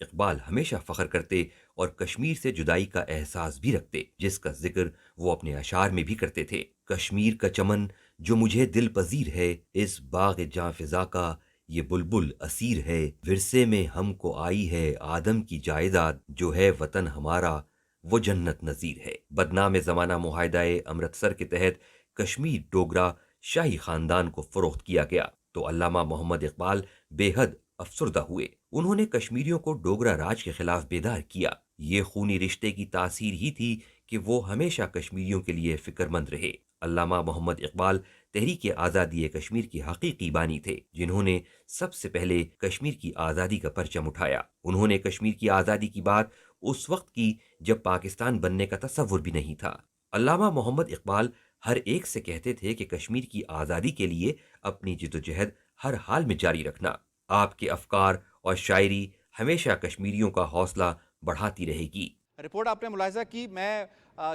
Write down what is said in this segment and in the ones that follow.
اقبال ہمیشہ فخر کرتے اور کشمیر سے جدائی کا احساس بھی رکھتے، جس کا ذکر وہ اپنے اشعار میں بھی کرتے تھے۔ کشمیر کا چمن جو مجھے دل پذیر ہے، اس باغ جاں فضا کا یہ بلبل اسیر ہے، ورثے میں ہم کو آئی ہے آدم کی جائیداد، جو ہے وطن ہمارا وہ جنت نظیر ہے۔ بدنام زمانہ معاہدہ امرتسر کے تحت کشمیر ڈوگرا شاہی خاندان کو فروخت کیا گیا تو علامہ محمد اقبال بے حد افسردہ ہوئے۔ انہوں نے کشمیریوں کو ڈوگرا راج کے خلاف بیدار کیا۔ یہ خونی رشتے کی تاثیر ہی تھی کہ وہ ہمیشہ کشمیریوں کے لیے فکر مند رہے۔ علامہ محمد اقبال تحریک آزادی کشمیر کے حقیقی بانی تھے، جنہوں نے سب سے پہلے کشمیر کی آزادی کا پرچم اٹھایا۔ انہوں نے کشمیر کی آزادی کی بات اس وقت کی جب پاکستان بننے کا تصور بھی نہیں تھا۔ علامہ محمد اقبال ہر ایک سے کہتے تھے کہ کشمیر کی آزادی کے لیے اپنی جدوجہد ہر حال میں جاری رکھنا۔ آپ کے افکار اور شاعری ہمیشہ کشمیریوں کا حوصلہ بڑھاتی رہے گی۔ رپورٹ آپ نے ملاحظہ کی، میں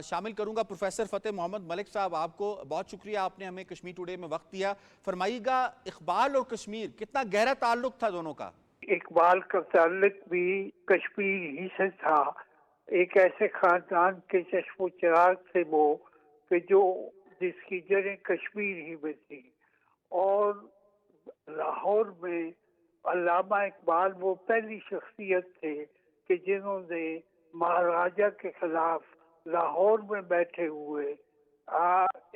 شامل کروں گا پروفیسر فتح محمد ملک صاحب۔ آپ کو بہت شکریہ، آپ نے ہمیں کشمیر ٹوڈے میں وقت دیا۔ فرمائیے گا، اقبال اور کشمیر کتنا گہرا تعلق تھا دونوں کا؟ اقبال کا تعلق بھی کشمیر ہی سے تھا۔ ایک ایسے خاندان کے چشم و چراغ تھے وہ کہ جس کی جڑیں کشمیر ہی میں تھی، اور لاہور میں علامہ اقبال وہ پہلی شخصیت تھے کہ جنہوں نے مہاراجہ کے خلاف لاہور میں بیٹھے ہوئے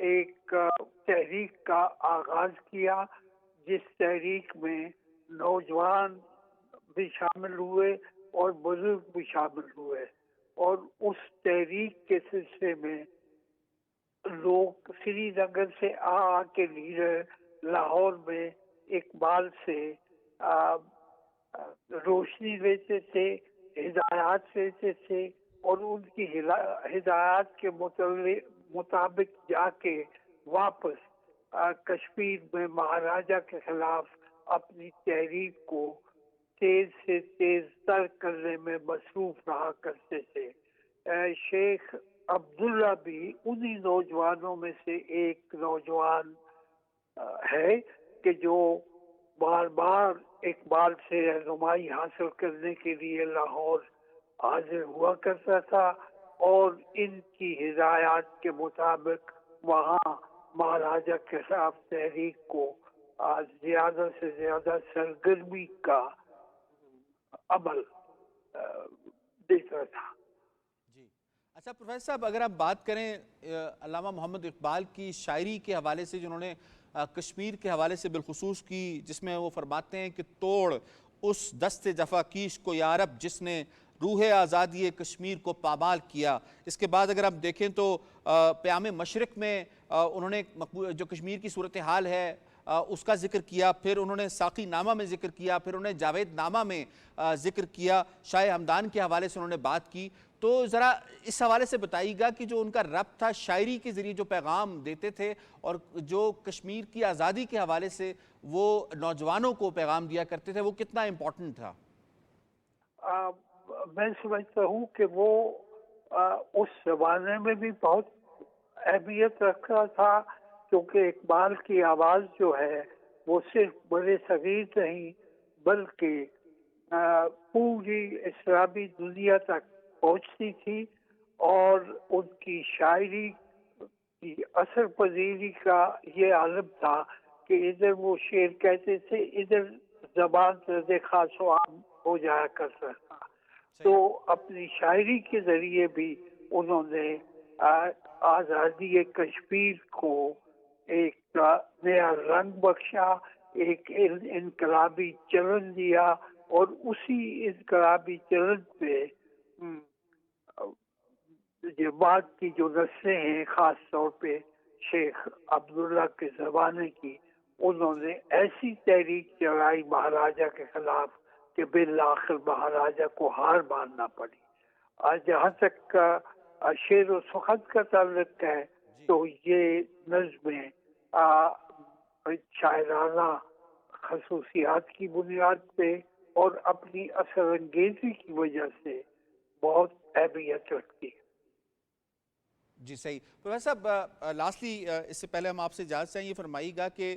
ایک تحریک کا آغاز کیا، جس تحریک میں نوجوان بھی شامل ہوئے اور بزرگ بھی شامل ہوئے، اور اس تحریک کے سلسلے میں لوگ سری نگر سے آ کے لیڈر لاہور میں اقبال سے روشنی لیتے تھے، ہدایات لیتے تھے، اور ان کی ہدایات کے مطابق جا کے واپس کشمیر میں مہاراجہ کے خلاف اپنی تحریک کو تیز سے تیز تر کرنے میں مصروف رہا کرتے تھے۔ شیخ عبداللہ بھی انہی نوجوانوں میں سے ایک نوجوان ہے کہ جو بار بار اقبال سے رہنمائی حاصل کرنے کے لیے لاہور حاضر ہوا کرتا تھا، اور ان کی ہدایات کے مطابق وہاں مہاراجہ کے خلاف تحریک کو زیادہ سے زیادہ سرگرمی کا عمل دیتا تھا۔ جی اچھا پروفیسر صاحب، اگر آپ بات کریں علامہ محمد اقبال کی شاعری کے حوالے سے، جنہوں نے کشمیر کے حوالے سے بالخصوص کی، جس میں وہ فرماتے ہیں کہ توڑ اس دست جفا کیش کو یا رب جس نے روح آزادی کشمیر کو پامال کیا۔ اس کے بعد اگر آپ دیکھیں تو پیام مشرق میں انہوں نے جو کشمیر کی صورتحال ہے اس کا ذکر کیا، پھر انہوں نے ساقی نامہ میں ذکر کیا، پھر انہوں نے جاوید نامہ میں ذکر کیا، شاہ ہمدان کے حوالے سے انہوں نے بات کی۔ تو ذرا اس حوالے سے بتائیے گا کہ جو ان کا ربط تھا شاعری کے ذریعے جو پیغام دیتے تھے، اور جو کشمیر کی آزادی کے حوالے سے وہ نوجوانوں کو پیغام دیا کرتے تھے، وہ کتنا امپورٹنٹ تھا؟ میں سمجھتا ہوں کہ وہ اس زمانے میں بھی بہت اہمیت رکھتا تھا، کیونکہ اقبال کی آواز جو ہے وہ صرف بڑے صغیر نہیں بلکہ پوری اسلامی دنیا تک پہنچتی تھی، اور ان کی شاعری کی اثر پذیری کا یہ عالم تھا کہ ادھر وہ شعر کہتے تھے، ادھر زبان رد خاص و عام ہو جایا کرتا تھا۔ تو اپنی شاعری کے ذریعے بھی انہوں نے آزادی کشمیر کو ایک نیا رنگ بخشا، ایک انقلابی چلن دیا، اور اسی انقلابی چلن پہ یہ بعد کی جو نسلیں ہیں، خاص طور پہ شیخ عبداللہ کے زمانے کی، انہوں نے ایسی تحریک چلائی مہاراجہ کے خلاف کہ بالآخر مہاراجہ کو ہار ماننا پڑی۔ جہاں تک شعر و سخن کا تعلق ہے تو یہ نظمیں شاعرانہ خصوصیات کی بنیاد پہ اور اپنی اثر انگیزی کی وجہ سے بہت اہمیت رکھتی ہے۔ جی صحیح۔ پروفیسر صاحب، لاسٹلی اس سے پہلے ہم آپ سے اجازت چاہیں، یہ فرمائیے گا کہ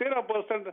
13%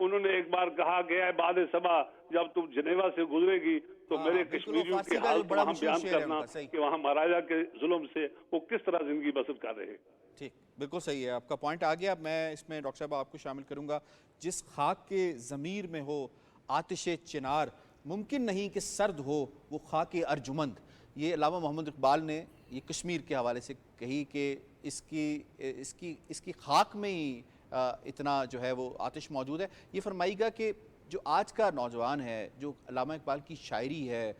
انہوں نے ایک بار کہا کہ اے باد صبا جب تم جنیوا سے گزرے گی تو ہاں، میرے بالکل، وہ کشمیریوں فارسی کی کا جو حالت بڑا وہاں مشہور بیان شعر ہے ان کرنا کا، صحیح۔ کہ وہاں مہاراجا کے ظلم سے وہ کس طرح زندگی بسر کر رہے ہیں۔ ٹھیک، بالکل صحیح ہے، آپ کا پوائنٹ آ گیا۔ میں اس میں ڈاکٹر صاحب آپ کو شامل کروں گا۔ جس خاک کے ضمیر میں ہو آتش چنار، ممکن نہیں کہ سرد ہو وہ خاک ارجمند۔ یہ علامہ محمد اقبال نے یہ کشمیر کے حوالے سے کہی کہ اس کی خاک میں ہی اتنا جو ہے وہ آتش موجود ہے۔ یہ فرمائیے گا کہ جو آج کا نوجوان ہے، جو علامہ اقبال کی شاعری ہے،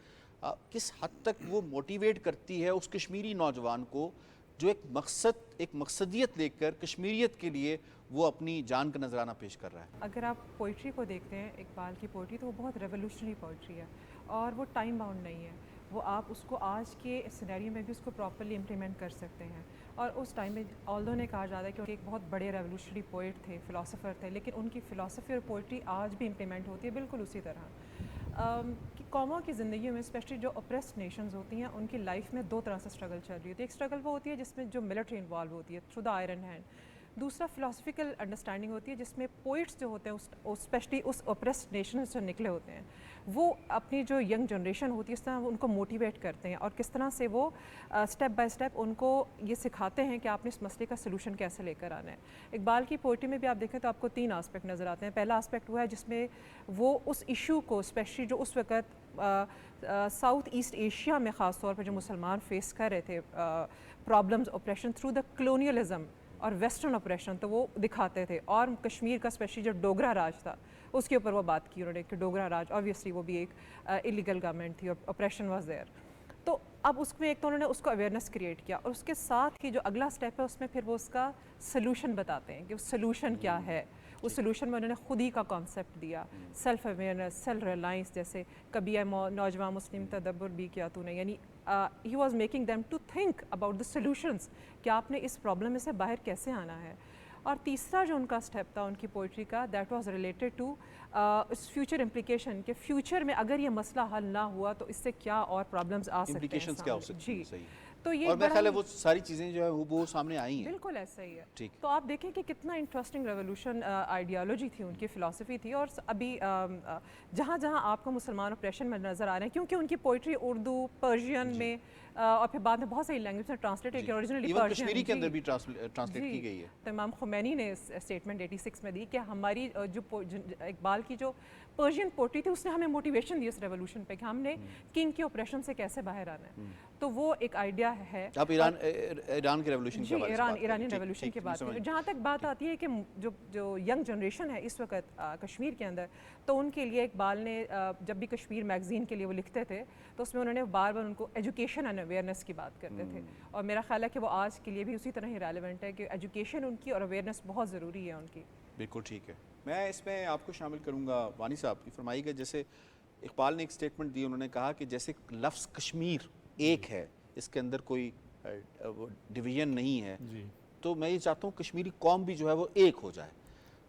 کس حد تک وہ موٹیویٹ کرتی ہے اس کشمیری نوجوان کو جو ایک مقصدیت لے کر کشمیریت کے لیے وہ اپنی جان کا نذرانہ پیش کر رہا ہے؟ اگر آپ پوئٹری کو دیکھتے ہیں، اقبال کی پوئٹری، تو وہ بہت ریولوشنری پوئٹری ہے اور وہ ٹائم باؤنڈ نہیں ہے۔ وہ آپ اس کو آج کے سینیریو میں بھی اس کو پراپرلی امپلیمنٹ کر سکتے ہیں۔ اور اس ٹائم میں آلدو نے کہا جاتا ہے کہ وہ ایک بہت بڑے ریولوشنری پوئٹ تھے، فلاسفر تھے، لیکن ان کی فلاسفی اور پوئٹری آج بھی امپلیمنٹ ہوتی ہے بالکل اسی طرح۔ کہ قوموں کی زندگیوں میں اسپیشلی جو اپریسڈ نیشنز ہوتی ہیں، ان کی لائف میں دو طرح سے اسٹرگل چل رہی ہوتی ہے۔ ایک اسٹرگل وہ ہوتی ہے جس میں جو ملٹری انوالو ہوتی ہے تھرو دا آئرن ہینڈ۔ دوسرا فلاسفیکل انڈرسٹینڈنگ ہوتی ہے جس میں پوئٹس جو ہوتے ہیں اسپیشلی اس اپریسڈ نیشن سے نکلے ہوتے ہیں، وہ اپنی جو ینگ جنریشن ہوتی ہے اس طرح وہ ان کو موٹیویٹ کرتے ہیں اور کس طرح سے وہ اسٹیپ بائی اسٹیپ ان کو یہ سکھاتے ہیں کہ آپ نے اس مسئلے کا سلوشن کیسے لے کر آنا ہے۔ اقبال کی پوئٹری میں بھی آپ دیکھیں تو آپ کو 3 آسپیکٹ نظر آتے ہیں۔ پہلا آسپیکٹ وہ ہے جس میں وہ اس ایشو کو اسپیشلی جو اس وقت ساؤتھ ایسٹ ایشیا میں خاص طور پر جو مسلمان فیس کر رہے تھے problems, oppression through the colonialism اور ویسٹرن اپریشن، تو وہ دکھاتے تھے۔ اور کشمیر کا اسپیشلی جو ڈوگرا راج تھا اس کے اوپر وہ بات کی انہوں نے کہ ڈوگرا راج آبویسلی وہ بھی ایک الیگل گورنمنٹ تھی اور اپریشن واز دیئر۔ تو اب اس میں ایک تو انہوں نے اس کو اویئرنیس کریٹ کیا اور اس کے ساتھ ہی جو اگلا اسٹیپ ہے اس میں پھر وہ اس کا سلوشن بتاتے ہیں کہ وہ سلوشن کیا ہے۔ اس سلوشن میں انہوں نے خود ہی کا کانسیپٹ دیا، سیلف اویئرنیس، سیلف ریلائنس، جیسے کبھی ہے نوجوان مسلم تدبر بھی کیا تو نے، یعنی he was making them to think about the solutions کہ آپ نے اس پرابلم میں سے باہر کیسے آنا ہے۔ اور تیسرا جو ان کا اسٹیپ تھا ان کی پوئٹری کا، دیٹ واز ریلیٹڈ ٹو اس فیوچر امپلیکیشن کہ فیوچر میں اگر یہ مسئلہ حل نہ ہوا تو اس سے کیا اور پرابلمز آ سکتے ہیں، امپلیکیشنز کیا ہو سکتی ہیں؟ صحیح۔ تو یہ اور میرا خیال ہے وہ ساری چیزیں جو ہے وہ سامنے آئی ہیں۔ بالکل ایسا ہی ہے۔ ٹھیک۔ تو آپ دیکھیں کہ کتنا انٹرسٹنگ ریولوشن آئیڈیالوجی تھی ان کی، فلاسفی تھی۔ اور ابھی جہاں جہاں آپ کو مسلمان اپریشن میں نظر آ رہے ہیں، کیونکہ ان کی پوئٹری اردو، پرشین میں اور پھر بعد میں بہت ساری لینگویج میں ٹرانسلیٹ ہے کہ اوریجنلی ایون کشمیری کے اندر بھی ٹرانسلیٹ کی گئی ہے۔ تو امام خمینی نے اسٹیٹمنٹ 86 میں دی کہ ہماری جو اقبال کی جو پرشین پوئٹری تھی اس نے ہمیں موٹیویشن دی اس ریولوشن پہ کہ ہم نے کنگ کے اوپریشن سے کیسے باہر آنا ہے۔ تو وہ ایک آئیڈیا ہے۔ آپ ایران کے ریولوشن کے حوالے سے بات کریں۔ ایرانی ریولوشن کی بات کریں۔ جہاں تک بات آتی ہے کہ جو ینگ جنریشن ہے اس وقت کشمیر کے اندر، تو ان کے لیے اقبال نے جب بھی کشمیر میگزین کے لیے وہ لکھتے تھے تو اس میں انہوں نے بار بار ان کو ایجوکیشن اینڈ اویئرنیس کی بات کرتے تھے، اور میرا خیال ہے کہ وہ آج کے لیے بھی اسی طرح ہی ریلیونٹ ہے کہ ایجوکیشن ان کی اور اویئرنیس بہت ضروری ہے ان کی۔ بالکل ٹھیک ہے۔ میں اس میں آپ کو شامل کروں گا وانی صاحب کی فرمائی کہ جیسے اقبال نے ایک اسٹیٹمنٹ دی، انہوں نے کہا کہ جیسے لفظ کشمیر ایک ہے، اس کے اندر کوئی ڈویژن نہیں ہے، تو میں یہ چاہتا ہوں کشمیری قوم بھی جو ہے وہ ایک ہو جائے۔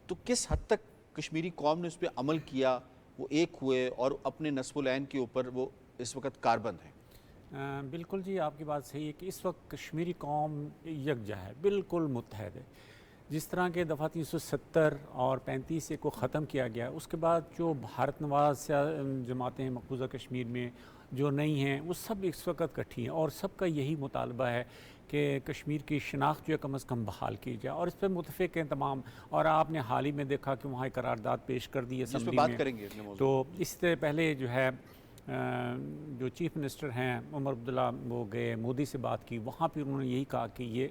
تو کس حد تک کشمیری قوم نے اس پہ عمل کیا، وہ ایک ہوئے اور اپنے نصب العین کے اوپر وہ اس وقت کاربند ہیں؟ بالکل جی، آپ کی بات صحیح ہے کہ اس وقت کشمیری قوم یکجا ہے، بالکل متحد ہے۔ جس طرح کے دفعہ 370 اور 35 کو ختم کیا گیا، اس کے بعد جو بھارت نواز جماعتیں مقبوضہ کشمیر میں جو نہیں ہیں وہ سب اس وقت کٹھی ہیں، اور سب کا یہی مطالبہ ہے کہ کشمیر کی شناخت جو ہے کم از کم بحال کی جائے، اور اس پہ متفق ہیں تمام۔ اور آپ نے حال ہی میں دیکھا کہ وہاں ایک قرارداد پیش کر دی اسمبلی بات میں، کریں گے اپنے موضوع۔ تو اس سے پہلے جو ہے جو چیف منسٹر ہیں عمر عبداللہ وہ گئے، مودی سے بات کی، وہاں پہ انہوں نے یہی کہا کہ یہ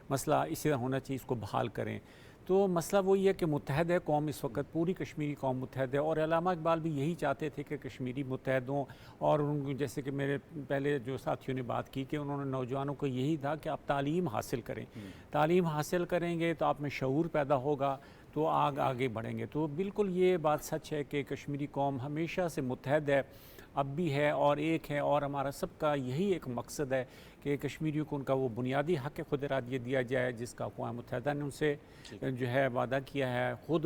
مسئلہ اسی طرح ہونا چاہیے، اس کو بحال کریں۔ تو مسئلہ وہی ہے کہ متحد ہے قوم اس وقت، پوری کشمیری قوم متحد ہے، اور علامہ اقبال بھی یہی چاہتے تھے کہ کشمیری متحد ہوں۔ اور ان کو جیسے کہ میرے پہلے جو ساتھیوں نے بات کی کہ انہوں نے نوجوانوں کو یہی تھا کہ آپ تعلیم حاصل کریں، تعلیم حاصل کریں گے تو آپ میں شعور پیدا ہوگا تو آگے بڑھیں گے۔ تو بالکل یہ بات سچ ہے کہ کشمیری قوم ہمیشہ سے متحد ہے، اب بھی ہے اور ایک ہے، اور ہمارا سب کا یہی ایک مقصد ہے کہ کشمیریوں کو ان کا وہ بنیادی حق خود ارادیت دیا جائے جس کا اقوام متحدہ نے ان سے جو ہے وعدہ کیا ہے، خود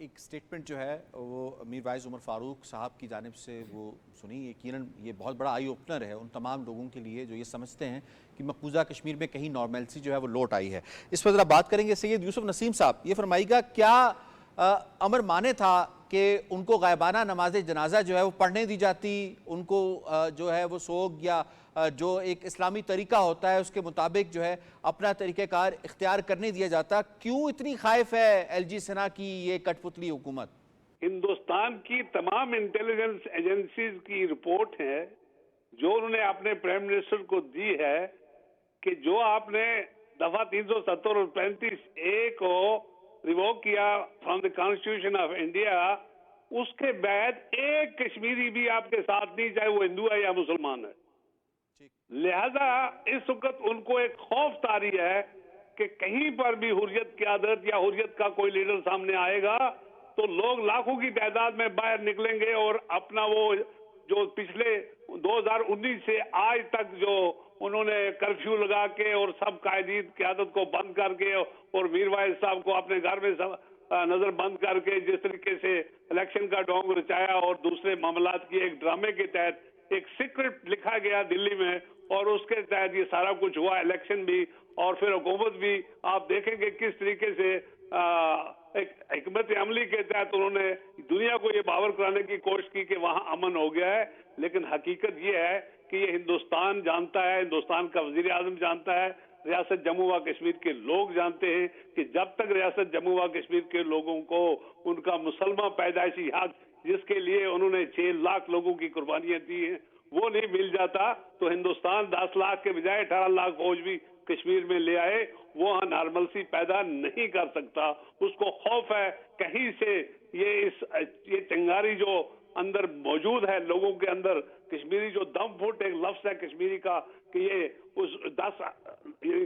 ایک سٹیٹمنٹ جو ہے وہ میرواعظ عمر فاروق صاحب کی جانب سے وہ سنی. یقیناً یہ بہت بڑا آئی اوپنر ہے ان تمام لوگوں کے لیے جو یہ سمجھتے ہیں کہ مقبوضہ کشمیر میں کہیں نارملسی جو ہے وہ لوٹ آئی ہے. اس پر ذرا بات کریں گے. سید یوسف نسیم صاحب یہ فرمائیے گا کیا امر مانے تھا کہ ان کو غائبانہ نماز جنازہ جو ہے وہ پڑھنے دی جاتی, ان کو جو ہے وہ سوگ یا جو ایک اسلامی طریقہ ہوتا ہے اس کے مطابق جو ہے اپنا طریقہ کار اختیار کرنے دیا جاتا؟ کیوں اتنی خائف ہے ایل جی سنا کی یہ کٹ پتلی حکومت؟ ہندوستان کی تمام انٹیلیجنس ایجنسیز کی رپورٹ ہے جو انہوں نے اپنے پرائم منسٹر کو دی ہے کہ جو آپ نے دفعہ 370 اور 35A کو ریووک کیا from the constitution of India, اس کے بعد ایک کشمیری بھی آپ کے ساتھ نہیں, چاہے وہ ہندو ہے یا مسلمان ہے. لہذا اس وقت ان کو ایک خوف طاری ہے کہ کہیں پر بھی حریت کی عادت یا حریت کا کوئی لیڈر سامنے آئے گا تو لوگ لاکھوں کی تعداد میں باہر نکلیں گے اور اپنا وہ جو پچھلے 2019 سے آج تک جو انہوں نے کرفیو لگا کے اور سب قائدین قیادت کو بند کر کے اور میرواعظ صاحب کو اپنے گھر میں نظر بند کر کے جس طریقے سے الیکشن کا ڈونگ رچایا اور دوسرے معاملات کی ایک ڈرامے کے تحت ایک سیکرٹ لکھا گیا دلی میں اور اس کے تحت یہ سارا کچھ ہوا, الیکشن بھی اور پھر حکومت بھی. آپ دیکھیں کہ کس طریقے سے ایک حکمت عملی کے تحت انہوں نے دنیا کو یہ باور کرانے کی کوشش کی کہ وہاں امن ہو گیا ہے, لیکن حقیقت یہ ہے کہ یہ ہندوستان جانتا ہے, ہندوستان کا وزیر اعظم جانتا ہے, ریاست جموں و کشمیر کے لوگ جانتے ہیں کہ جب تک ریاست جموں و کشمیر کے لوگوں کو ان کا مسلمہ پیدائشی حق جس کے لیے انہوں نے 6 لاکھ لوگوں کی قربانیاں دی ہیں وہ نہیں مل جاتا تو ہندوستان 10 لاکھ کے بجائے 18 لاکھ فوج بھی کشمیر میں لے آئے وہ نارملسی پیدا نہیں کر سکتا. اس کو خوف ہے کہیں سے یہ چنگاری جو اندر موجود ہے لوگوں کے اندر, کشمیری جو دم پھوٹ ایک لفظ ہے کشمیری کا کہ یہ اس 10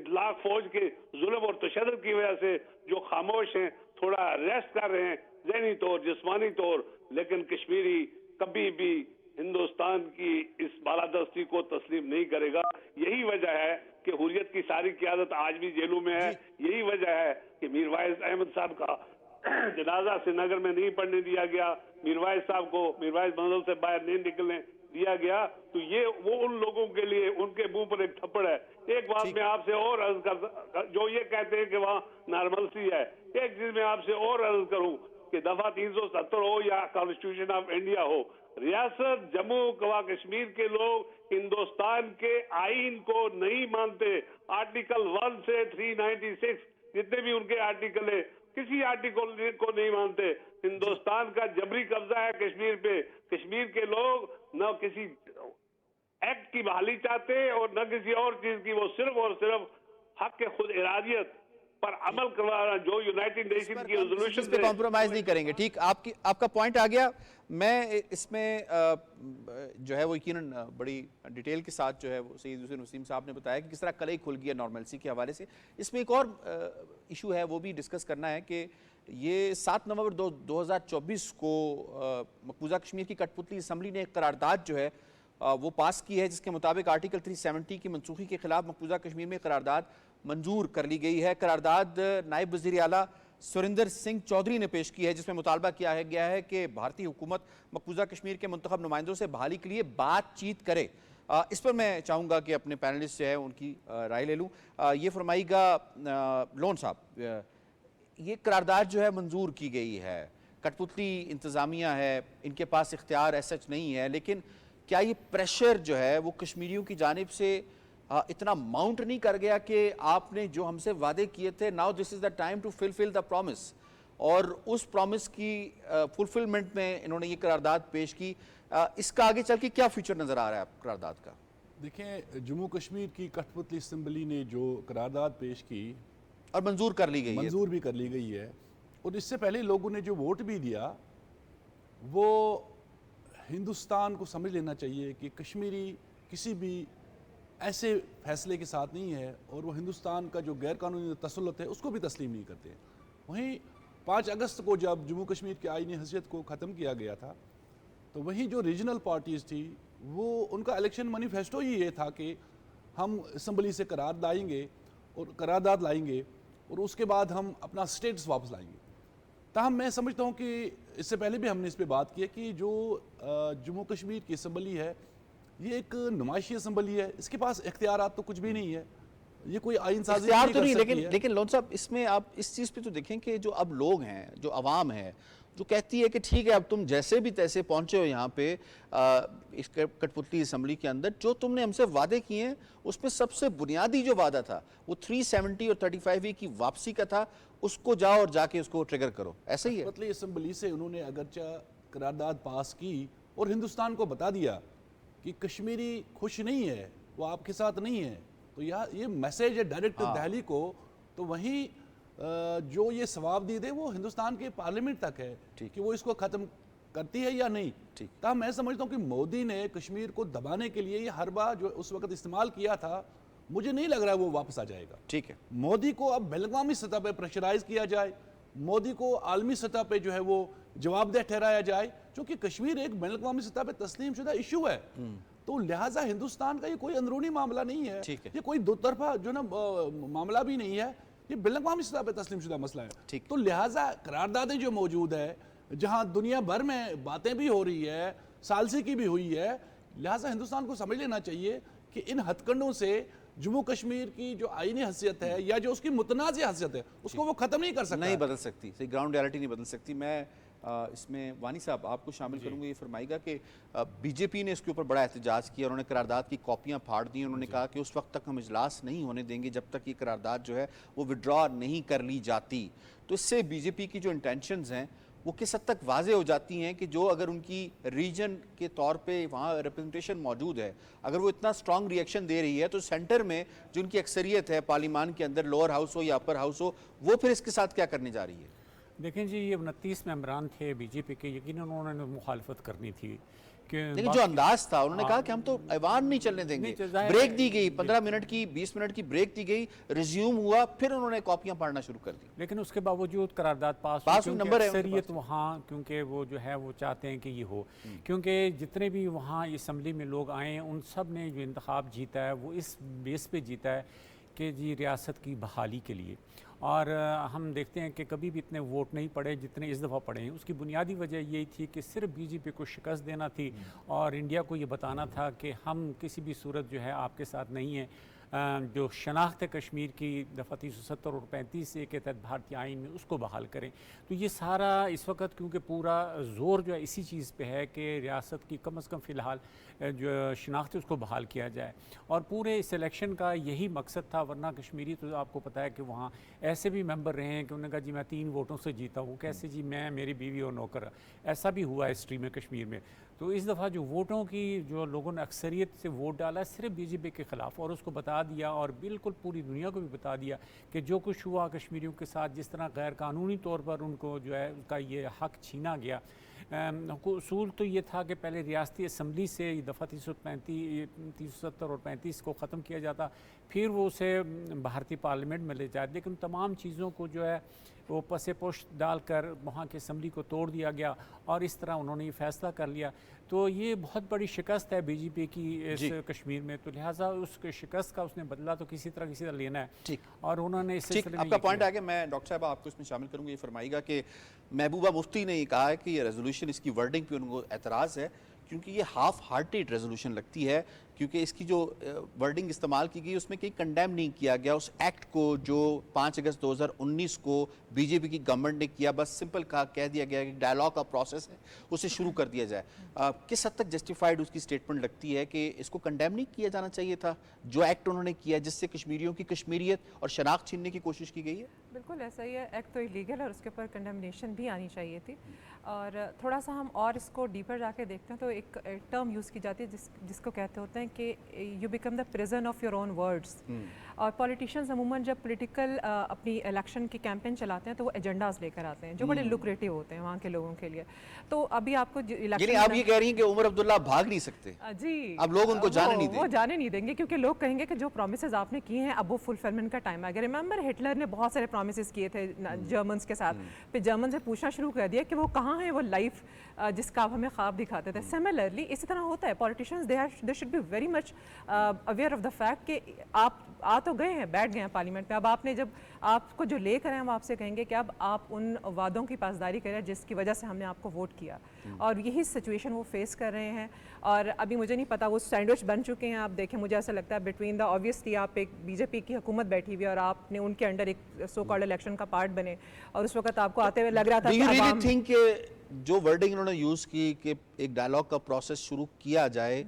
لاکھ فوج کے ظلم اور تشدد کی وجہ سے جو خاموش ہیں تھوڑا ریسٹ کر رہے ہیں ذہنی طور جسمانی طور, لیکن کشمیری کبھی بھی ہندوستان کی اس بالادستی کو تسلیم نہیں کرے گا. یہی وجہ ہے کہ حریت کی ساری قیادت آج بھی جیلوں میں ہے. یہی وجہ ہے کہ میرواعظ احمد صاحب کا جنازہ سری نگر میں نہیں پڑھنے دیا گیا, میرواعظ صاحب کو میرواعظ منزل سے باہر نہیں نکلنے دیا گیا. تو یہ وہ ان لوگوں کے لیے ان کے منہ پر ایک تھپڑ ہے. ایک بات میں آپ سے اور عرض کر, جو یہ کہتے ہیں کہ وہاں نارملسی ہے, ایک چیز میں آپ سے اور عرض کروں کہ دفعہ 370 ہو یا کانسٹیٹیوشن آف انڈیا ہو, ریاست جموں و کشمیر کے لوگ ہندوستان کے آئین کو نہیں مانتے. آرٹیکل 1 سے 396 جتنے بھی ان کے آرٹیکل ہیں کسی آرٹیکل کو نہیں مانتے. ہندوستان کا جبری قبضہ ہے کشمیر پہ. کشمیر کے لوگ نہ کسی ایکٹ کی بحالی چاہتے اور نہ کسی اور چیز کی, وہ صرف اور صرف حق کے خود ارادیت پر عمل کروانا جو یونائٹڈ نیشن کی ریزولوشن سے کمپرومائز نہیں کریں گے. ٹھیک, آپ کا پوائنٹ آ گیا. میں اس میں جو ہے وہ یقیناً بڑی ڈیٹیل کے ساتھ جو ہے وہ سید یوسف نسیم صاحب نے بتایا کہ کس طرح کلئی کھل گیا نارملسی کے حوالے سے. اس میں ایک اور ایشو ہے وہ بھی ڈسکس کرنا ہے کہ یہ 7 نومبر 2024 کو مقبوضہ کشمیر کی کٹ پتلی اسمبلی نے ایک قرارداد جو ہے وہ پاس کی ہے جس کے مطابق آرٹیکل 370 کی منسوخی کے خلاف مقبوضہ کشمیر میں قرارداد منظور کر لی گئی ہے. قرارداد نائب وزیر اعلیٰ سریندر سنگھ چودھری نے پیش کی ہے جس میں مطالبہ کیا گیا ہے کہ بھارتی حکومت مقبوضہ کشمیر کے منتخب نمائندوں سے بحالی کے لیے بات چیت کرے. اس پر میں چاہوں گا کہ اپنے پینلسٹ جو ہے ان کی رائے لے لوں. یہ فرمائیے گا لون صاحب, یہ قرارداد جو ہے منظور کی گئی ہے, کٹ پتلی انتظامیہ ہے, ان کے پاس اختیار ایسا نہیں ہے, لیکن کیا یہ پریشر جو ہے وہ کشمیریوں کی جانب سے اتنا ماؤنٹ نہیں کر گیا کہ آپ نے جو ہم سے وعدے کیے تھے now this is the time to fulfil the promise, اور اس پرومس کی فلفلمنٹ میں انہوں نے یہ قرارداد پیش کی. اس کا آگے چل کے کیا فیوچر نظر آ رہا ہے قرارداد کا؟ دیکھیں, جموں کشمیر کی کٹ پتلی اسمبلی نے جو قرارداد پیش کی اور منظور کر لی گئی ہے, منظور بھی کر لی گئی ہے, اور اس سے پہلے لوگوں نے جو ووٹ بھی دیا وہ ہندوستان کو سمجھ لینا چاہیے کہ کشمیری کسی بھی ایسے فیصلے کے ساتھ نہیں ہے اور وہ ہندوستان کا جو غیر قانونی تسلط ہے اس کو بھی تسلیم نہیں کرتے. وہیں 5 اگست کو جب جموں کشمیر کے آئینی حیثیت کو ختم کیا گیا تھا تو وہیں جو ریجنل پارٹیز تھی وہ ان کا الیکشن مینیفیسٹو ہی یہ تھا کہ ہم اسمبلی سے قرارداد لائیں گے اور اس کے بعد ہم اپنا سٹیٹس واپس لائیں گے. تاہم میں سمجھتا ہوں کہ اس سے پہلے بھی ہم نے اس پہ بات کی ہے کہ جو جموں کشمیر کی اسمبلی ہے یہ ایک نمائشی اسمبلی ہے، اس کے پاس اختیارات تو کچھ بھی نہیں ہے، یہ کوئی آئین سازی اختیار تو نہیں، کر سکتی ہے۔ لیکن لون صاحب اس میں آپ اس چیز پہ تو دیکھیں کہ جو اب لوگ ہیں، جو عوام ہے، جو کہتی ہے کہ ٹھیک ہے اب تم جیسے بھی تیسے پہنچے ہو یہاں پہ اس کٹ پتلی اسمبلی کے اندر، جو تم نے ہم سے وعدے کیے ہیں اس میں سب سے بنیادی جو وعدہ تھا وہ 370 اور 35E کی واپسی کا تھا، اس کو جاؤ اور جا کے اس کو ٹریگر کرو، ایسا ہی ہے؟ پتلی اسمبلی سے انہوں نے اگرچہ قرارداد پاس کی اور ہندوستان کو بتا دیا کہ کشمیری خوش نہیں ہے، وہ آپ کے ساتھ نہیں ہے، تو یہ میسیج ہے ڈائریکٹ دہلی کو، تو وہیں جو یہ ثواب دید ہے وہ ہندوستان کے پارلیمنٹ تک ہے کہ وہ اس کو ختم کرتی ہے یا نہیں۔ تاہم میں سمجھتا ہوں کہ مودی نے کشمیر کو دبانے کے لیے یہ حربہ جو اس وقت استعمال کیا تھا، مجھے نہیں لگ رہا ہے وہ واپس آ جائے گا۔ ٹھیک ہے، مودی کو اب بین الاقوامی سطح پہ پریشرائز کیا جائے، مودی کو عالمی سطح پہ جو ہے وہ جواب دہ ٹھہرایا جائے، چونکہ کشمیر ایک بین الاقوامی سطح پہ تسلیم شدہ ایشو ہے، تو لہٰذا ہندوستان کا یہ کوئی اندرونی معاملہ نہیں ہے، یہ کوئی دو طرفہ جو نا معاملہ بھی نہیں ہے، یہ بین الاقوامی سطح پہ تسلیم شدہ مسئلہ ہے۔ تو لہٰذا قراردادیں جو موجود ہے، جہاں دنیا بھر میں باتیں بھی ہو رہی ہے، ثالثی کی بھی ہوئی ہے، لہٰذا ہندوستان کو سمجھ لینا چاہیے کہ ان ہتھ کنڈوں سے جموں کشمیر کی جو آئینی حیثیت ہے یا جو اس کی متنازع حیثیت ہے اس کو وہ ختم نہیں کر سکتا، نہیں بدل سکتی، گراؤنڈ ریالٹی نہیں بدل سکتی۔ میں اس میں وانی صاحب آپ کو شامل کروں گا، یہ فرمائے گا کہ بی جے پی نے اس کے اوپر بڑا احتجاج کیا، انہوں نے قرارداد کی کاپیاں پھاڑ دی، انہوں نے کہا کہ اس وقت تک ہم اجلاس نہیں ہونے دیں گے جب تک یہ قرارداد جو ہے وہ وڈرا نہیں کر لی جاتی۔ تو اس سے بی جے پی کی جو انٹینشنز ہیں وہ کس حد تک واضح ہو جاتی ہیں کہ جو اگر ان کی ریجن کے طور پہ وہاں ریپرزنٹیشن موجود ہے، اگر وہ اتنا سٹرانگ ریئیکشن دے رہی ہے تو سینٹر میں جو ان کی اکثریت ہے پارلیمان کے اندر، لوور ہاؤس ہو یا اپر ہاؤس ہو، وہ پھر اس کے ساتھ کیا کرنے جا رہی ہے؟ دیکھیں جی، یہ 29 ممبران تھے بی جے پی کے، یقیناً انہوں نے مخالفت کرنی تھی، لیکن جو انداز تھا انہوں نے کہا کہ ہم تو ایوان نہیں چلنے دیں گے، بریک دی گئی، 15 منٹ کی 20 منٹ کی بریک دی گئی، ریزیوم ہوا، پھر انہوں نے کاپیاں پڑھنا شروع کر دی، لیکن اس کے باوجود قرارداد پاس ہوئی، کیونکہ اکثریت وہاں کیونکہ وہ جو ہے وہ چاہتے ہیں کہ یہ ہو، کیونکہ جتنے بھی وہاں اسمبلی میں لوگ آئے ہیں ان سب نے جو انتخاب جیتا ہے وہ اس بیس پہ جیتا ہے کہ جی ریاست کی بحالی کے لیے، اور ہم دیکھتے ہیں کہ کبھی بھی اتنے ووٹ نہیں پڑے جتنے اس دفعہ پڑے ہیں۔ اس کی بنیادی وجہ یہی تھی کہ صرف بی جے پی کو شکست دینا تھی اور انڈیا کو یہ بتانا تھا کہ ہم کسی بھی صورت جو ہے آپ کے ساتھ نہیں ہیں۔ جو شناخت کشمیر کی دفعہ 370 اور 35 کے تحت بھارتی آئین میں اس کو بحال کریں، تو یہ سارا اس وقت کیونکہ پورا زور جو ہے اسی چیز پہ ہے کہ ریاست کی کم از کم فی الحال جو شناخت اس کو بحال کیا جائے، اور پورے اس الیکشن کا یہی مقصد تھا، ورنہ کشمیری تو آپ کو پتہ ہے کہ وہاں ایسے بھی ممبر رہے ہیں کہ انہوں نے کہا جی میں 3 ووٹوں سے جیتا ہوں، کیسے جی میں میری بیوی اور نوکر، ایسا بھی ہوا ہسٹری میں کشمیر میں۔ تو اس دفعہ جو ووٹوں کی جو لوگوں نے اکثریت سے ووٹ ڈالا ہے صرف بی جے پی کے خلاف، اور اس کو بتا دیا اور بالکل پوری دنیا کو بھی بتا دیا کہ جو کچھ ہوا کشمیریوں کے ساتھ، جس طرح غیر قانونی طور پر ان کو جو ہے اس کا یہ حق چھینا گیا۔ اصول تو یہ تھا کہ پہلے ریاستی اسمبلی سے دفعہ 370 اور 35 کو ختم کیا جاتا، پھر وہ اسے بھارتی پارلیمنٹ میں لے جاتے، لیکن تمام چیزوں کو جو ہے وہ پس پشت ڈال کر وہاں کے اسمبلی کو توڑ دیا گیا، اور اس طرح انہوں نے یہ فیصلہ کر لیا۔ تو یہ بہت بڑی شکست ہے بی جے پی کی اس کشمیر میں، تو لہٰذا اس کے شکست کا اس نے بدلہ تو کسی طرح لینا ہے، اور انہوں نے اس سلسلے میں آپ کا پوائنٹ آ گیا۔ میں ڈاکٹر صاحب آپ کو اس میں شامل کروں گا، یہ فرمائے گا کہ محبوبہ مفتی نے یہ کہا ہے کہ یہ ریزولوشن، اس کی ورڈنگ پہ ان کو اعتراض ہے، کیونکہ یہ ہاف ہارٹیڈ ریزولوشن لگتی ہے، کیونکہ اس کی جو ورڈنگ استعمال کی گئی اس میں کہیں کنڈیم نہیں کیا گیا اس ایکٹ کو جو 5 اگست 2019 کو بی جے پی کی گورنمنٹ نے کیا، بس سمپل کہہ دیا گیا کہ ڈائلاگ کا پروسیس ہے اسے شروع کر دیا جائے۔ کس حد تک جسٹیفائڈ اس کی سٹیٹمنٹ لگتی ہے کہ اس کو کنڈیم نہیں کیا جانا چاہیے تھا جو ایکٹ انہوں نے کیا جس سے کشمیریوں کی کشمیریت اور شناخت چھیننے کی کوشش کی گئی ہے؟ بالکل ایسا ہی ہے، ایکٹ تو ایلیگل ہے اور اس کے اوپر کنڈمنیشن بھی آنی چاہیے تھی۔ اور تھوڑا سا ہم اور اس کو ڈیپر جا کے دیکھتے ہیں تو ایک ٹرم یوز کی جاتی ہے جس کو کہتے ہوتے ہیں کہ you become the prison of your own words, اور پولیٹیشینز عموماً جب پولیٹیکل اپنی الیکشن کی کیمپین چلاتے ہیں تو وہ ایجنڈاز لے کر آتے ہیں جو بڑے لوکریٹو ہوتے ہیں وہاں کے لوگوں کے لیے۔ تو ابھی آپ کو یعنی آپ یہ کہہ رہی ہیں کہ عمر عبداللہ بھاگ نہیں سکتے؟ جی، اب لوگ ان کو جانے نہیں دیں گے، وہ جانے نہیں دیں گے، کیونکہ لوگ کہیں گے کہ جو پرومسز آپ نے کیے ہیں اب وہ فلفلمنٹ کا ٹائم آ گیا۔ ریممبر ہٹلر نے بہت سارے پرومسز کیے تھے جرمنس کے ساتھ، پھر جرمن سے پوچھنا شروع کر دیا کہ وہ کہاں ہیں وہ لائف جس کا آپ ہمیں خواب دکھاتے تھے. سملرلی اسی طرح ہوتا ہے, politicians they should be very much aware of the fact کہ آپ آ تو گئے ہیں, بیٹھ گئے ہیں پارلیمنٹ میں, اب آپ نے جب آپ کو جو لے کر ہیں وہ آپ سے کہیں گے کہ اب آپ ان وعدوں کی پاسداری کریں جس کی وجہ سے ہم نے آپ کو ووٹ کیا, اور یہی سچویشن وہ فیس کر رہے ہیں. اور ابھی مجھے نہیں پتا وہ سینڈوچ بن چکے ہیں, آپ دیکھیں مجھے ایسا لگتا ہے بٹوین دا آبویسلی آپ ایک بی جے پی کی حکومت بیٹھی ہوئی اور آپ نے ان کے انڈر ایک سو کالڈ الیکشن کا پارٹ بنے, اور اس وقت آپ کو آتے ہوئے لگ رہا تھا Do you کہ really think کہ جو ورڈنگ انہوں نے یوز کی کہ ایک ڈائلاگ کا پروسیس شروع کیا جائے,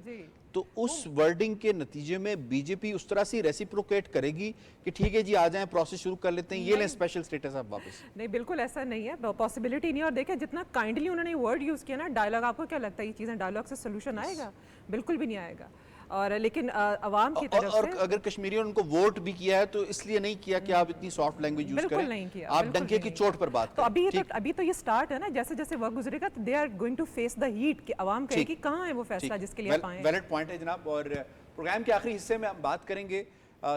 تو اس ورڈنگ کے نتیجے میں بی جے پی اس طرح سے ریسیپروکیٹ کرے گی کہ ٹھیک ہے جی آ جائیں پروسیس شروع کر لیتے ہیں, یہ لیں اسپیشل سٹیٹس آپ واپس؟ نہیں, بالکل ایسا نہیں ہے, پاسبلٹی نہیں ہے. اور دیکھیں جتنا کائنڈلی انہوں نے ورڈ یوز کیا نا ڈائلاگ, آپ کو کیا لگتا ہے یہ چیزیں ڈائلاگ سے سولوشن آئے گا؟ بالکل بھی نہیں آئے گا. اور لیکن عوام کی طرف سے, اور اگر کشمیریوں نے ان کو ووٹ بھی کیا ہے تو اس لیے نہیں کیا کہ آپ اتنی سافٹ لینگویج یوز کریں, بالکل نہیں کیا, آپ ڈنکے کی چوٹ پر بات کریں. تو ابھی تو یہ سٹارٹ ہے نا, جیسے جیسے وقت گزرے گا they are going to face the heat کہ عوام کہے گی کہاں ہے وہ فیصلہ جس کے لیے آپ آئے ہیں. ویلڈ پوائنٹ ہے جناب. اور پروگرام کے آخری حصے میں ہم بات کریں گے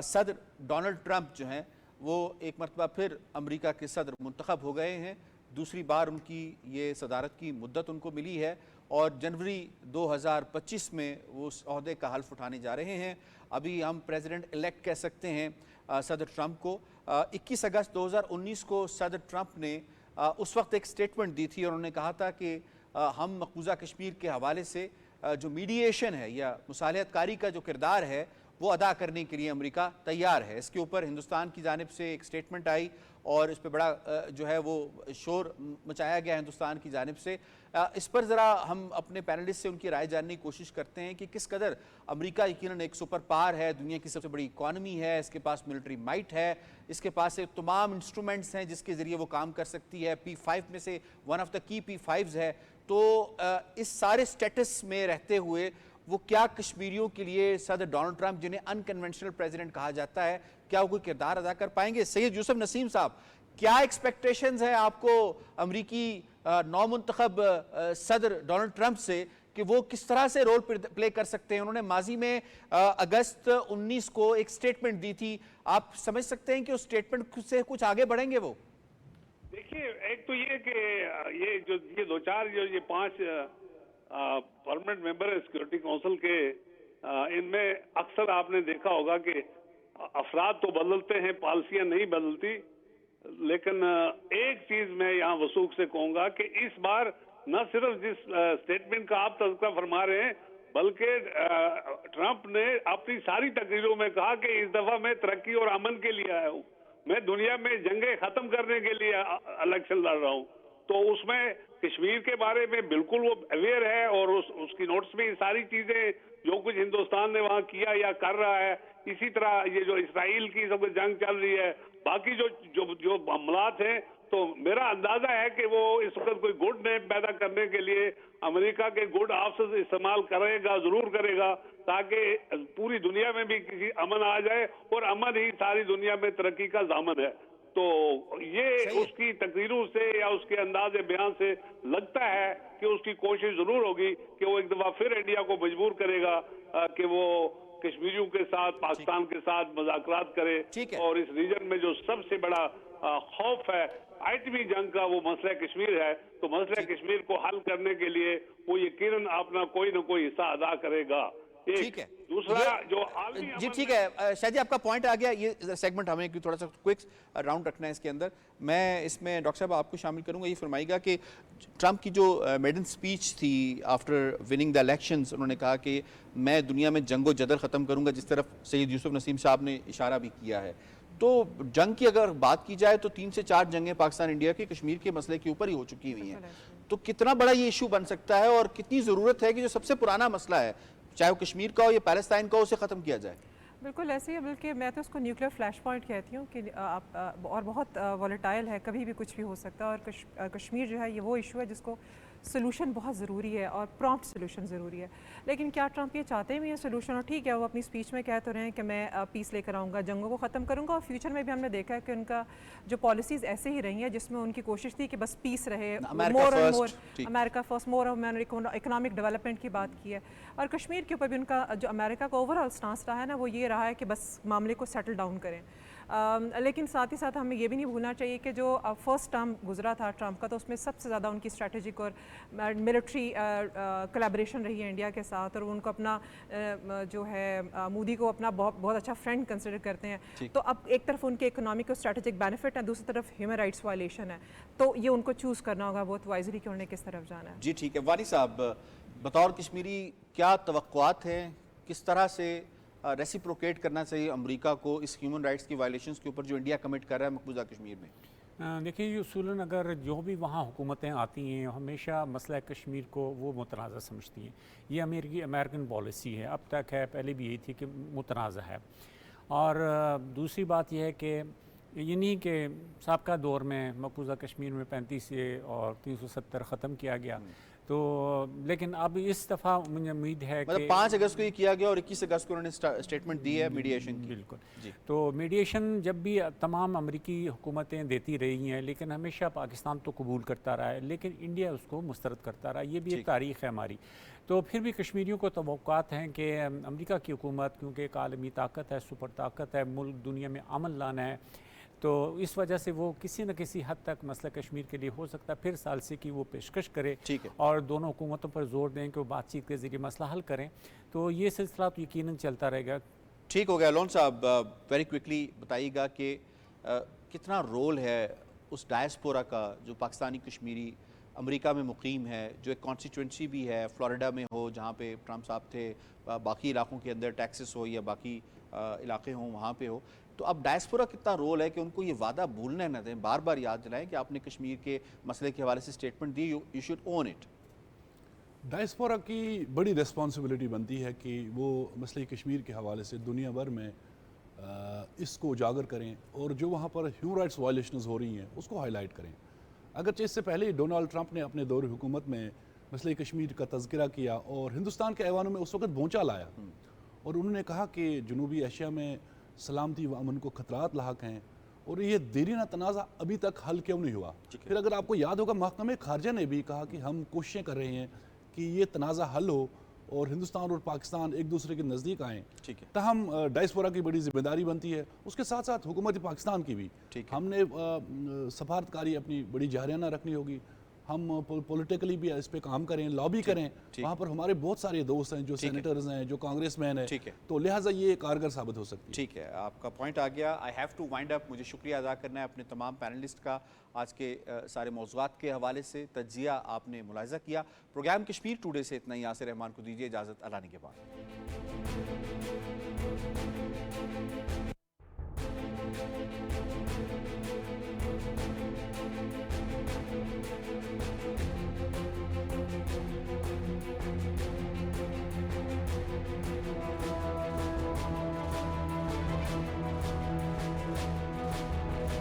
صدر ڈونلڈ ٹرمپ جو ہیں وہ ایک مرتبہ پھر امریکہ کے صدر منتخب ہو گئے ہیں. دوسری بار ان کی یہ صدارت کی مدت ان کو ملی ہے اور جنوری 2025 میں وہ اس عہدے کا حلف اٹھانے جا رہے ہیں. ابھی ہم پریزیڈنٹ الیکٹ کہہ سکتے ہیں صدر ٹرمپ کو. 21 اگست 2019 کو صدر ٹرمپ نے اس وقت ایک سٹیٹمنٹ دی تھی اور انہوں نے کہا تھا کہ ہم مقبوضہ کشمیر کے حوالے سے جو میڈییشن ہے یا مصالحت کاری کا جو کردار ہے وہ ادا کرنے کے لیے امریکہ تیار ہے. اس کے اوپر ہندوستان کی جانب سے ایک سٹیٹمنٹ آئی اور اس پہ بڑا جو ہے وہ شور مچایا گیا ہندوستان کی جانب سے. اس پر ذرا ہم اپنے پینلسٹ سے ان کی رائے جاننے کی کوشش کرتے ہیں کہ کس قدر امریکہ یقیناً ایک سپر پاور ہے, دنیا کی سب سے بڑی اکانومی ہے, اس کے پاس ملٹری مائٹ ہے, اس کے پاس تمام انسٹرومنٹس ہیں جس کے ذریعے وہ کام کر سکتی ہے. P5 میں سے ون آف دا کی P5s ہے. تو اس سارے سٹیٹس میں رہتے ہوئے وہ کیا کشمیریوں کے لیے صدر ڈونلڈ ٹرمپ جنہیں انکنونشنل پریزیڈنٹ کہا جاتا ہے, کیا وہ کوئی کردار ادا کر پائیں گے؟ سید یوسف نسیم صاحب, کیا ایکسپیکٹیشنز ہیں آپ کو امریکی نو منتخب صدر ڈونلڈ ٹرمپ سے کہ وہ کس طرح سے رول پلے کر سکتے ہیں؟ انہوں نے ماضی میں اگست 19 کو ایک سٹیٹمنٹ دی تھی, آپ سمجھ سکتے ہیں کہ اس سٹیٹمنٹ سے کچھ آگے بڑھیں گے وہ؟ دیکھیے, ایک تو یہ کہ یہ دو چار یہ 5 پرماننٹ ممبر ہے سیکورٹی کونسل کے, ان میں اکثر آپ نے دیکھا ہوگا کہ افراد تو بدلتے ہیں, پالیسیاں نہیں بدلتی. لیکن ایک چیز میں یہاں وثوق سے کہوں گا کہ اس بار نہ صرف جس سٹیٹمنٹ کا آپ تذکرہ فرما رہے ہیں بلکہ ٹرمپ نے اپنی ساری تقریروں میں کہا کہ اس دفعہ میں ترقی اور امن کے لیے آیا ہوں, میں دنیا میں جنگیں ختم کرنے کے لیے الیکشن لڑ رہا ہوں. تو اس میں کشمیر کے بارے میں بالکل وہ اویئر ہے اور اس کی نوٹس میں یہ ساری چیزیں جو کچھ ہندوستان نے وہاں کیا یا کر رہا ہے. اسی طرح یہ جو اسرائیل کی سب جنگ چل رہی ہے, باقی جو معاملات ہیں, تو میرا اندازہ ہے کہ وہ اس وقت کوئی گڈ نیم پیدا کرنے کے لیے امریکہ کے گڈ آفسز استعمال کرے گا, ضرور کرے گا, تاکہ پوری دنیا میں بھی کسی امن آ جائے, اور امن ہی ساری دنیا میں ترقی کا ضامن ہے. تو یہ اس کی تقریروں سے یا اس کے انداز بیان سے لگتا ہے کہ اس کی کوشش ضرور ہوگی کہ وہ ایک دفعہ پھر انڈیا کو مجبور کرے گا کہ وہ کشمیریوں کے ساتھ, پاکستان کے ساتھ مذاکرات کرے. اور اس ریجن میں جو سب سے بڑا خوف ہے ایٹمی جنگ کا, وہ مسئلہ کشمیر ہے. تو مسئلہ کشمیر کو حل کرنے کے لیے وہ یقیناً اپنا کوئی نہ کوئی حصہ ادا کرے گا. ٹھیک ہے, دوسرا جو جی ٹھیک ہے شاید جی آپ کا پوائنٹ آ گیا. یہ سیگمنٹ ہمیں تھوڑا سا کوئک راؤنڈ رکھنا ہے اس کے اندر. میں اس میں ڈاکٹر صاحب آپ کو شامل کروں گا. یہ فرمائے گا کہ ٹرمپ کی جو میڈن سپیچ تھی آفٹر وننگ دا الیکشنز, انہوں نے کہا کہ میں دنیا میں جنگ و جدل ختم کروں گا, جس طرف سید یوسف نسیم صاحب نے اشارہ بھی کیا ہے. تو جنگ کی اگر بات کی جائے تو 3 سے 4 جنگیں پاکستان انڈیا کی کشمیر کے مسئلے کے اوپر ہی ہو چکی ہوئی ہیں. تو کتنا بڑا یہ ایشو بن سکتا ہے اور کتنی ضرورت ہے کہ جو سب سے پرانا مسئلہ ہے, چاہے وہ کشمیر کا ہو یا پیلسٹائن کا ہو, اسے ختم کیا جائے؟ بالکل ایسے ہی ہے, بلکہ میں تو اس کو نیوکلیئر فلیش پوائنٹ کہتی ہوں کہ آپ اور بہت والیٹائل ہے, کبھی بھی کچھ بھی ہو سکتا ہے. اور کشمیر جو ہے یہ وہ ایشو ہے جس کو سلوشن بہت ضروری ہے اور پرامپٹ سلوشن ضروری ہے. لیکن کیا ٹرمپ یہ چاہتے بھی ہیں سلوشن؟ اور ٹھیک ہے وہ اپنی اسپیچ میں کہہ تو رہے ہیں کہ میں پیس لے کر آؤں گا, جنگوں کو ختم کروں گا. اور فیوچر میں بھی ہم نے دیکھا ہے کہ ان کا جو پالیسیز ایسے ہی رہی ہیں جس میں ان کی کوشش تھی کہ بس پیس رہے, more and more America first, more economic development کی بات کی ہے. اور کشمیر کے اوپر بھی ان کا جو امریکہ کا اوور آل سٹانس رہا ہے نا, وہ یہ رہا ہے کہ بس معاملے کو سیٹل ڈاؤن کریں. لیکن ساتھ ہی ساتھ ہمیں یہ بھی نہیں بھولنا چاہیے کہ جو فرسٹ ٹرم گزرا تھا ٹرمپ کا تو اس میں سب سے زیادہ ان کی اسٹریٹجک اور ملٹری کلیبریشن رہی ہے انڈیا کے ساتھ، اور وہ ان کو اپنا جو ہے مودی کو اپنا بہت اچھا فرینڈ کنسیڈر کرتے ہیں. تو اب ایک طرف ان کے اکنامک اور اسٹریٹجک بینیفٹ ہے، دوسری طرف ہیومن رائٹس وائلیشن ہے، تو یہ ان کو چوز کرنا ہوگا بہت وائزلی کہ انہوں نے کس طرف جانا ہے. جی ٹھیک ہے. وانی صاحب، بطور کشمیری کیا توقعات ہیں، کس طرح سے ریسیپروکیٹ کرنا چاہیے امریکہ کو اس ہیومن رائٹس کی وائلیشنز کے اوپر جو انڈیا کمٹ کر رہا ہے مقبوضہ کشمیر میں؟ دیکھیے یہ اصولاً اگر جو بھی وہاں حکومتیں آتی ہیں ہمیشہ مسئلہ کشمیر کو وہ متنازع سمجھتی ہیں. یہ امریکن پالیسی ہے، اب تک ہے، پہلے بھی یہی تھی کہ متنازع ہے. اور دوسری بات یہ ہے کہ یہ نہیں کہ سابقہ دور میں مقبوضہ کشمیر میں 35 اور 370 ختم کیا گیا، تو لیکن اب اس دفعہ مجھے امید ہے کہ 5 اگست کو یہ کیا گیا اور 21 اگست کو انہوں نے اسٹیٹمنٹ دی ہے میڈیشن کی. بالکل. تو میڈیشن جب بھی تمام امریکی حکومتیں دیتی رہی ہیں لیکن ہمیشہ پاکستان تو قبول کرتا رہا ہے، لیکن انڈیا اس کو مسترد کرتا رہا. یہ بھی ایک تاریخ ہے ہماری. تو پھر بھی کشمیریوں کو توقعات ہیں کہ امریکہ کی حکومت کیونکہ ایک عالمی طاقت ہے، سپر طاقت ہے، ملک دنیا میں امن لانا ہے، تو اس وجہ سے وہ کسی نہ کسی حد تک مسئلہ کشمیر کے لیے ہو سکتا ہے پھر ثالثی کی وہ پیشکش کرے اور دونوں حکومتوں پر زور دیں کہ وہ بات چیت کے ذریعے مسئلہ حل کریں. تو یہ سلسلہ تو یقیناً چلتا رہے گا. ٹھیک ہو گیا. لون صاحب ویری کوئکلی بتائیے گا کہ کتنا رول ہے اس ڈائسپورا کا جو پاکستانی کشمیری امریکہ میں مقیم ہے، جو ایک کانسٹیچوئنسی بھی ہے، فلوریڈا میں ہو جہاں پہ ٹرمپ صاحب تھے، باقی علاقوں کے اندر ٹیکسس ہو یا باقی علاقے ہوں وہاں پہ ہو، تو اب ڈائسپورا کتنا رول ہے کہ ان کو یہ وعدہ بھولنے نہ دیں، بار بار یاد دلائیں کہ آپ نے کشمیر کے مسئلے کے حوالے سے statement the, you should own it. Diaspora کی بڑی ریسپانسبلٹی بنتی ہے کہ وہ مسئلہ کشمیر کے حوالے سے دنیا بھر میں اس کو اجاگر کریں اور جو وہاں پر ہیومن رائٹس وائلیشنز ہو رہی ہیں اس کو ہائی لائٹ کریں. اگرچہ اس سے پہلے ڈونالڈ ٹرمپ نے اپنے دور حکومت میں مسئلہ کشمیر کا تذکرہ کیا اور ہندوستان کے ایوانوں میں اس وقت بھونچا لایا اور انہوں نے کہا کہ جنوبی ایشیا میں سلامتی و امن کو خطرات لاحق ہیں اور یہ دیرینہ تنازع ابھی تک حل کیوں نہیں ہوا. پھر اگر آپ کو یاد ہوگا محکمہ خارجہ نے بھی کہا کہ ہم کوششیں کر رہے ہیں کہ یہ تنازع حل ہو اور ہندوستان اور پاکستان ایک دوسرے کے نزدیک آئیں. تاہم ڈائسپورا کی بڑی ذمہ داری بنتی ہے، اس کے ساتھ ساتھ حکومت پاکستان کی بھی. ہم نے سفارتکاری اپنی بڑی جارحانہ رکھنی ہوگی، ہم پولیٹیکلی بھی اس پہ کام کریں، لابی کریں. وہاں پر ہمارے بہت سارے دوست ہیں جو سینیٹرز ہیں، جو کانگریس مین ہیں، تو لہٰذا یہ کارگر ثابت ہو سکتی ہے. ٹھیک ہے، آپ کا پوائنٹ آ گیا. آئی ہیو ٹو وائنڈ اپ. مجھے شکریہ ادا کرنا ہے اپنے تمام پینلسٹ کا. آج کے سارے موضوعات کے حوالے سے تجزیہ آپ نے ملاحظہ کیا. پروگرام کشمیر ٹوڈے سے اتنا ہی. یاسر رحمان کو دیجیے اجازت. اللہ نگہبان.